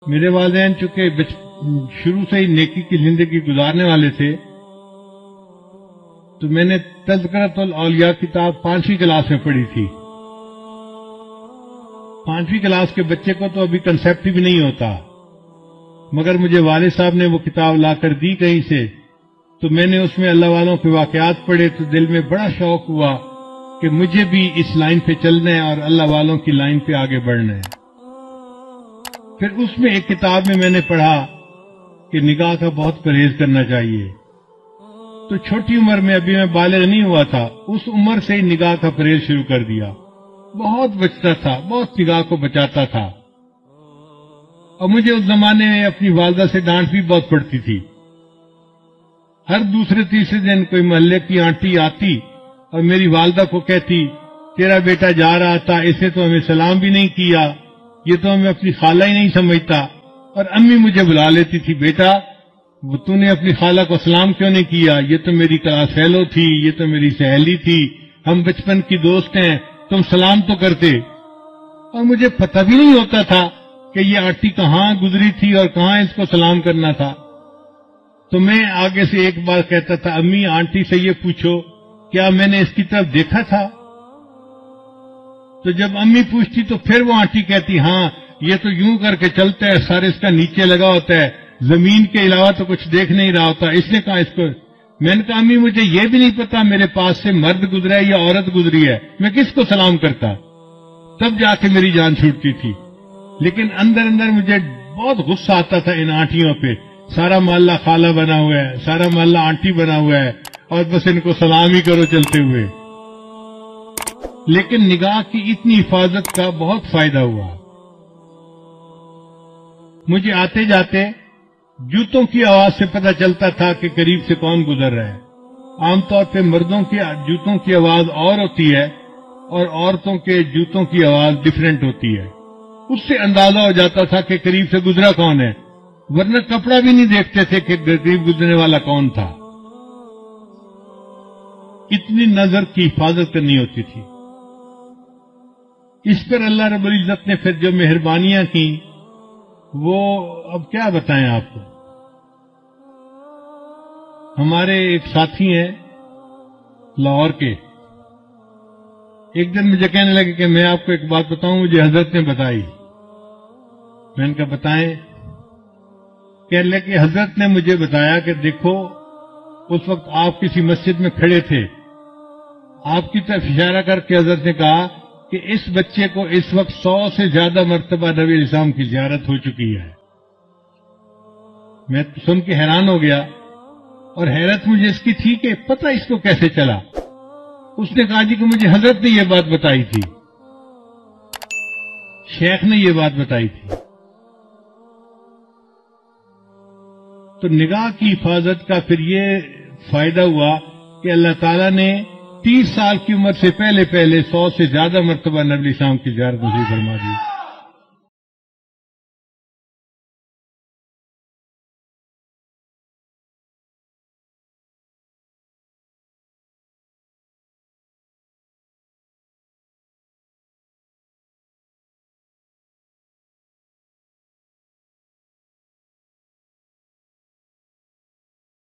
میرے والدین چونکہ شروع سے ہی نیکی کی زندگی گزارنے والے تھے، تو میں نے تذکرۃ الاولیاء کتاب 5ویں کلاس میں پڑھی تھی۔ 5ویں کلاس کے بچے کو تو ابھی کنسیپٹ بھی نہیں ہوتا، مگر مجھے والد صاحب نے وہ کتاب لا کر دی کہیں سے، تو میں نے اس میں اللہ والوں کے واقعات پڑھے تو دل میں بڑا شوق ہوا کہ مجھے بھی اس لائن پہ چلنا ہے اور اللہ والوں کی لائن پہ آگے بڑھنا ہے۔ پھر اس میں ایک کتاب میں نے پڑھا کہ نگاہ کا بہت پرہیز کرنا چاہیے، تو چھوٹی عمر میں، ابھی میں بالغ نہیں ہوا تھا، اس عمر سے ہی نگاہ کا پرہیز شروع کر دیا۔ بہت بچتا تھا، بہت نگاہ کو بچاتا تھا، اور مجھے اس زمانے میں اپنی والدہ سے ڈانٹ بھی بہت پڑتی تھی۔ ہر دوسرے تیسرے دن کوئی محلے کی آنٹی آتی اور میری والدہ کو کہتی، تیرا بیٹا جا رہا تھا، اس نے تو ہمیں سلام بھی نہیں کیا، یہ تو ہمیں اپنی خالہ ہی نہیں سمجھتا۔ اور امی مجھے بلا لیتی تھی، بیٹا وہ تو نے اپنی خالہ کو سلام کیوں نہیں کیا؟ یہ تو میری کلاس فیلو تھی، یہ تو میری سہیلی تھی، ہم بچپن کی دوست ہیں، تم سلام تو کرتے۔ اور مجھے پتہ بھی نہیں ہوتا تھا کہ یہ آنٹی کہاں گزری تھی اور کہاں اس کو سلام کرنا تھا۔ تو میں آگے سے ایک بار کہتا تھا، امی آنٹی سے یہ پوچھو کیا میں نے اس کی طرف دیکھا تھا؟ تو جب امی پوچھتی تو پھر وہ آنٹی کہتی، ہاں یہ تو یوں کر کے چلتا ہے، سر اس کا نیچے لگا ہوتا ہے، زمین کے علاوہ تو کچھ دیکھ نہیں رہا ہوتا، اس نے کہا اس کو۔ میں نے کہا امی مجھے یہ بھی نہیں پتا میرے پاس سے مرد گزرا ہے یا عورت گزری ہے، میں کس کو سلام کرتا؟ تب جا کے میری جان چھوٹتی تھی۔ لیکن اندر اندر مجھے بہت غصہ آتا تھا ان آنٹیوں پہ، سارا محلہ خالہ بنا ہوا ہے، سارا محلہ آنٹی بنا ہوا ہے، اور بس ان کو سلام ہی کرو چلتے ہوئے۔ لیکن نگاہ کی اتنی حفاظت کا بہت فائدہ ہوا۔ مجھے آتے جاتے جوتوں کی آواز سے پتہ چلتا تھا کہ قریب سے کون گزر رہا ہے۔ عام طور پہ مردوں کے جوتوں کی آواز اور ہوتی ہے اور عورتوں کے جوتوں کی آواز ڈیفرنٹ ہوتی ہے، اس سے اندازہ ہو جاتا تھا کہ قریب سے گزرا کون ہے، ورنہ کپڑا بھی نہیں دیکھتے تھے کہ قریب گزرنے والا کون تھا۔ اتنی نظر کی حفاظت کرنی ہوتی تھی۔ اس پر اللہ رب العزت نے پھر جو مہربانیاں کی وہ اب کیا بتائیں آپ کو۔ ہمارے ایک ساتھی ہیں لاہور کے، ایک دن مجھے کہنے لگے کہ میں آپ کو ایک بات بتاؤں، مجھے حضرت نے بتائی۔ میں نے کہا بتائیں۔ کہنے لگے کہ حضرت نے مجھے بتایا کہ دیکھو اس وقت آپ کسی مسجد میں کھڑے تھے، آپ کی طرف اشارہ کر کے حضرت نے کہا کہ اس بچے کو اس وقت 100 سے زیادہ مرتبہ نبی علیہ السلام کی زیارت ہو چکی ہے۔ میں سن کے حیران ہو گیا، اور حیرت مجھے اس کی تھی کہ پتہ اس کو کیسے چلا۔ اس نے کہا جی کہ مجھے حضرت نے یہ بات بتائی تھی، شیخ نے یہ بات بتائی تھی۔ تو نگاہ کی حفاظت کا پھر یہ فائدہ ہوا کہ اللہ تعالیٰ نے 30 سال کی عمر سے پہلے 100 سے زیادہ مرتبہ نبی السلام کی زیارت نصیب فرما دی۔